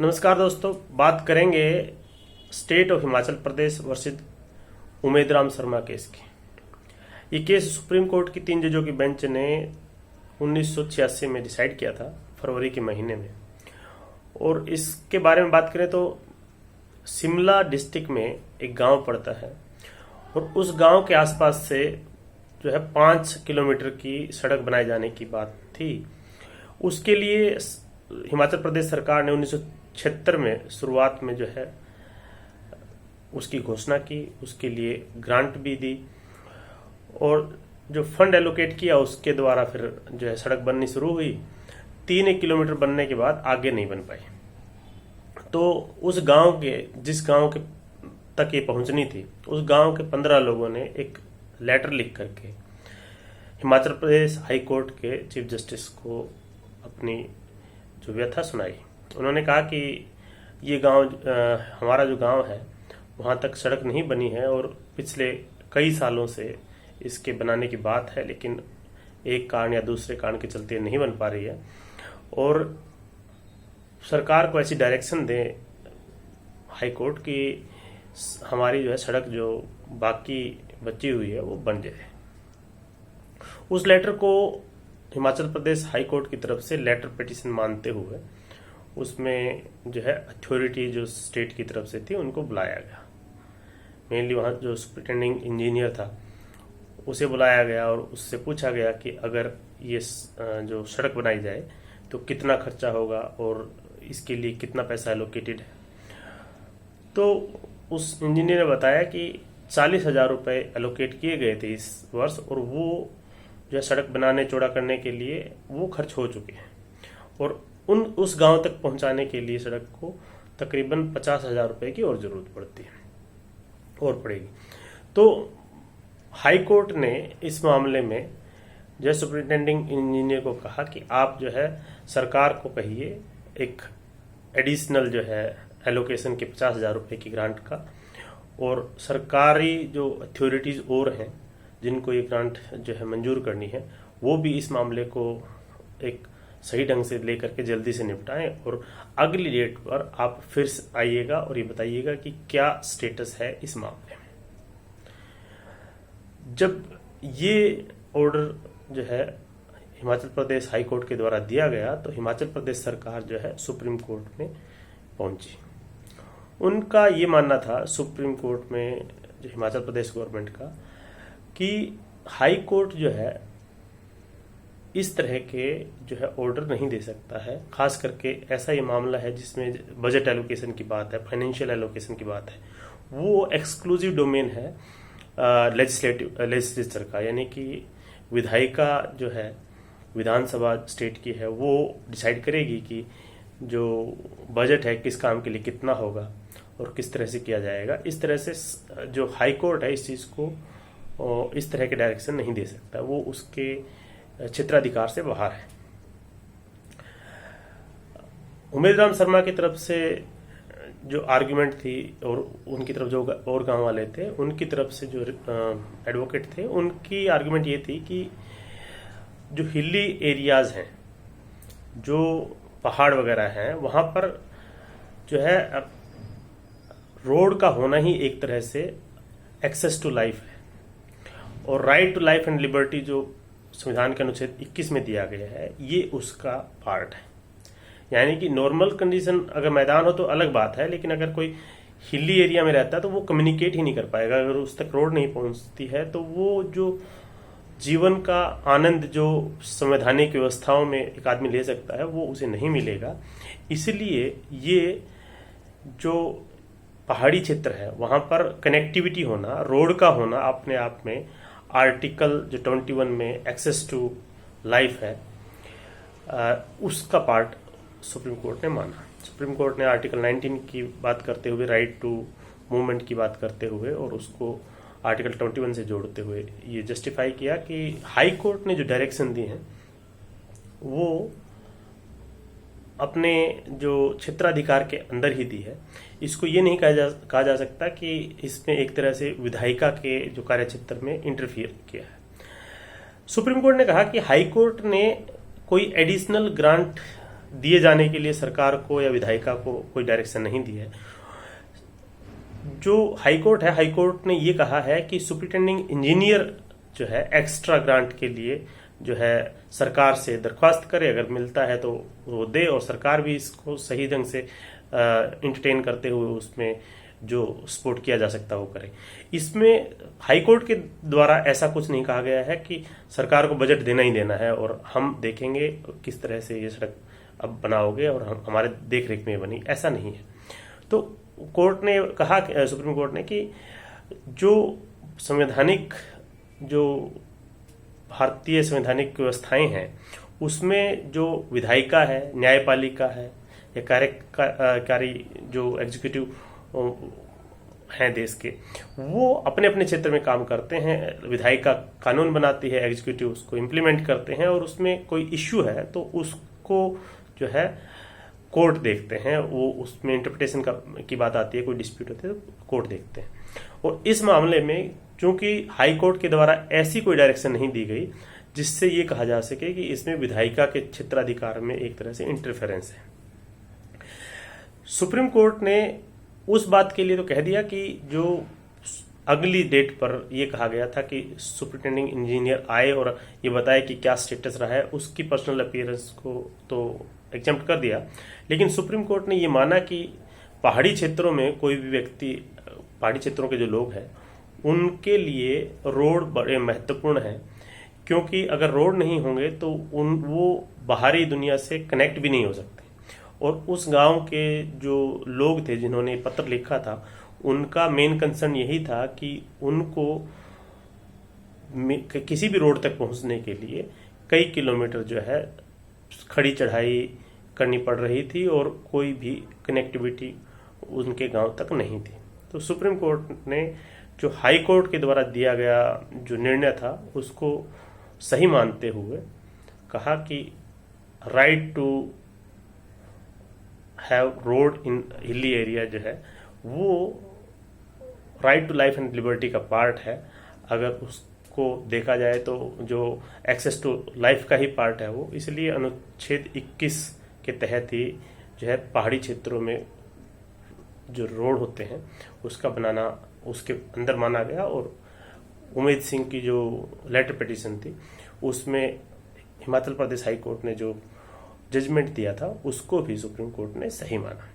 नमस्कार दोस्तों, बात करेंगे state of Himachal Pradesh versus Umed Ram Sharma case की। ये केस सुप्रीम कोर्ट की 3 जजों की बेंच ने 1986 में डिसाइड किया था, फरवरी के महीने में। और इसके बारे में बात करें तो शिमला डिस्ट्रिक्ट में एक गांव पड़ता है और उस गांव के आसपास से जो है 5 किलोमीटर की सड़क बनाए जाने की बात थी। उसके लिए हिमाचल प्रदेश सरकार ने 1976 में शुरुआत में जो है उसकी घोषणा की, उसके लिए ग्रांट भी दी और जो फंड एलोकेट किया उसके द्वारा फिर जो है सड़क बननी शुरू हुई। 3 किलोमीटर बनने के बाद आगे नहीं बन पाई। तो उस गांव के जिस गांव के तक ये पहुंचनी थी, उस गांव के 15 लोगों ने एक लेटर लिख करके हिमाचल प्रदेश हाई कोर्ट के चीफ जस्टिस को अपनी जो व्यथा सुनाई। उन्होंने कहा कि ये गांव हमारा जो गांव है वहाँ तक सड़क नहीं बनी है और पिछले कई सालों से इसके बनाने की बात है, लेकिन एक कारण या दूसरे कारण के चलते नहीं बन पा रही है और सरकार को ऐसी डायरेक्शन दे हाई कोर्ट कि हमारी जो है सड़क जो बाकी बची हुई है वो बन जाए। उस लेटर को हिमाचल प्रदेश हाई कोर्ट की तरफ से लेटर पिटीशन मानते हुए उसमें जो है अथॉरिटी जो स्टेट की तरफ से थी उनको बुलाया गया। मेनली वहाँ जो सुपरिटेंडिंग इंजीनियर था उसे बुलाया गया और उससे पूछा गया कि अगर ये जो सड़क बनाई जाए तो कितना खर्चा होगा और इसके लिए कितना पैसा एलोकेटेड है। तो उस इंजीनियर ने बताया कि 40,000 रुपये एलोकेट किए गए थे इस वर्ष और वो जो है सड़क बनाने चौड़ा करने के लिए वो खर्च हो चुके हैं और उस गांव तक पहुंचाने के लिए सड़क को तकरीबन 50,000 रुपये की और जरूरत पड़ती है और पड़ेगी। तो हाई कोर्ट ने इस मामले में जो है सुपरिटेंडिंग इंजीनियर को कहा कि आप जो है सरकार को कहिए एक एडिशनल जो है एलोकेशन के 50,000 रुपये की ग्रांट का, और सरकारी जो अथॉरिटीज और हैं जिनको ये ग्रांट जो है मंजूर करनी है वो भी इस मामले को एक सही ढंग से लेकर के जल्दी से निपटाएं और अगली डेट पर आप फिर आइएगा और ये बताइएगा कि क्या स्टेटस है इस मामले में। जब ये ऑर्डर जो है हिमाचल प्रदेश हाई कोर्ट के द्वारा दिया गया तो हिमाचल प्रदेश सरकार जो है सुप्रीम कोर्ट में पहुंची। उनका ये मानना था सुप्रीम कोर्ट में जो हिमाचल प्रदेश गवर्नमेंट का कि हाई कोर्ट जो है इस तरह के जो है ऑर्डर नहीं दे सकता है, खास करके ऐसा ये मामला है जिसमें बजट एलोकेशन की बात है, फाइनेंशियल एलोकेशन की बात है। वो एक्सक्लूसिव डोमेन है लेजिस्लेचर का, यानी कि विधायिका जो है विधानसभा स्टेट की है वो डिसाइड करेगी कि जो बजट है किस काम के लिए कितना होगा और किस तरह से किया जाएगा। इस तरह से जो हाई कोर्ट है इस चीज़ को इस तरह के डायरेक्शन नहीं दे सकता, वो उसके क्षेत्राधिकार से बाहर है। उमेद राम शर्मा की तरफ से जो आर्ग्यूमेंट थी और उनकी तरफ जो और गांव वाले थे उनकी तरफ से जो एडवोकेट थे उनकी आर्ग्यूमेंट ये थी कि जो हिली एरियाज हैं, जो पहाड़ वगैरह हैं, वहां पर जो है रोड का होना ही एक तरह से एक्सेस टू लाइफ है और right to life and liberty जो संविधान के अनुच्छेद 21 में दिया गया है ये उसका पार्ट है। यानी कि नॉर्मल कंडीशन अगर मैदान हो तो अलग बात है, लेकिन अगर कोई हिली एरिया में रहता है तो वो कम्युनिकेट ही नहीं कर पाएगा। अगर उस तक रोड नहीं पहुंचती है तो वो जो जीवन का आनंद जो संवैधानिक व्यवस्थाओं में एक आदमी ले सकता है वो उसे नहीं मिलेगा। इसलिए ये जो पहाड़ी क्षेत्र है वहां पर कनेक्टिविटी होना, रोड का होना अपने आप में आर्टिकल जो 21 में एक्सेस टू लाइफ है उसका पार्ट सुप्रीम कोर्ट ने माना। सुप्रीम कोर्ट ने आर्टिकल 19 की बात करते हुए, राइट टू मूवमेंट की बात करते हुए और उसको आर्टिकल 21 से जोड़ते हुए ये जस्टिफाई किया कि हाई कोर्ट ने जो डायरेक्शन दी है वो अपने जो क्षेत्राधिकार के अंदर ही दी है। इसको ये नहीं कहा जा सकता कि इसमें एक तरह से विधायिका के जो कार्य क्षेत्र में इंटरफियर किया है। सुप्रीम कोर्ट ने कहा कि हाई कोर्ट ने कोई एडिशनल ग्रांट दिए जाने के लिए सरकार को या विधायिका को कोई डायरेक्शन नहीं दी है। जो हाईकोर्ट है, हाईकोर्ट ने ये कहा है कि सुपरिटेंडिंग इंजीनियर जो है एक्स्ट्रा ग्रांट के लिए जो है सरकार से दरख्वास्त करे, अगर मिलता है तो वो दे, और सरकार भी इसको सही ढंग से इंटरटेन करते हुए उसमें जो सपोर्ट किया जा सकता है वो करे। इसमें हाईकोर्ट के द्वारा ऐसा कुछ नहीं कहा गया है कि सरकार को बजट देना ही देना है और हम देखेंगे किस तरह से ये सड़क अब बनाओगे और हम हमारे देख रेख में बनी, ऐसा नहीं है। तो कोर्ट ने कहा, सुप्रीम कोर्ट ने, कि जो संवैधानिक जो भारतीय संवैधानिक व्यवस्थाएं हैं उसमें जो विधायिका है, न्यायपालिका है या कार्यकारी जो एग्जीक्यूटिव हैं देश के, वो अपने अपने क्षेत्र में काम करते हैं। विधायिका कानून बनाती है, एग्जीक्यूटिव उसको इम्प्लीमेंट करते हैं, और उसमें कोई इश्यू है तो उसको जो है कोर्ट देखते हैं, वो उसमें इंटरप्रिटेशन की बात आती है, कोई डिस्प्यूट होती है तो कोर्ट देखते हैं। और इस मामले में चूंकि हाई कोर्ट के द्वारा ऐसी कोई डायरेक्शन नहीं दी गई जिससे ये कहा जा सके कि इसमें विधायिका के क्षेत्राधिकार में एक तरह से इंटरफेरेंस है, सुप्रीम कोर्ट ने उस बात के लिए तो कह दिया कि जो अगली डेट पर यह कहा गया था कि सुपरिटेंडिंग इंजीनियर आए और ये बताए कि क्या स्टेटस रहा है, उसकी पर्सनल अपीयरेंस को तो एग्जेम्प्ट कर दिया। लेकिन सुप्रीम कोर्ट ने ये माना कि पहाड़ी क्षेत्रों में कोई भी व्यक्ति, पहाड़ी क्षेत्रों के जो लोग हैं उनके लिए रोड बड़े महत्वपूर्ण हैं, क्योंकि अगर रोड नहीं होंगे तो वो बाहरी दुनिया से कनेक्ट भी नहीं हो सकते। और उस गांव के जो लोग थे जिन्होंने पत्र लिखा था, उनका मेन कंसर्न यही था कि उनको किसी भी रोड तक पहुंचने के लिए कई किलोमीटर जो है खड़ी चढ़ाई करनी पड़ रही थी और कोई भी कनेक्टिविटी उनके गांव तक नहीं थी। तो सुप्रीम कोर्ट ने जो हाई कोर्ट के द्वारा दिया गया जो निर्णय था उसको सही मानते हुए कहा कि right to have road in hilly area जो है वो right to life and liberty का पार्ट है। अगर उसको देखा जाए तो जो एक्सेस टू लाइफ का ही पार्ट है वो, इसलिए अनुच्छेद 21 के तहत ही जो है पहाड़ी क्षेत्रों में जो रोड होते हैं उसका बनाना उसके अंदर माना गया। और उमेद सिंह की जो लेटर पिटीशन थी उसमें हिमाचल प्रदेश हाई कोर्ट ने जो जजमेंट दिया था उसको भी सुप्रीम कोर्ट ने सही माना।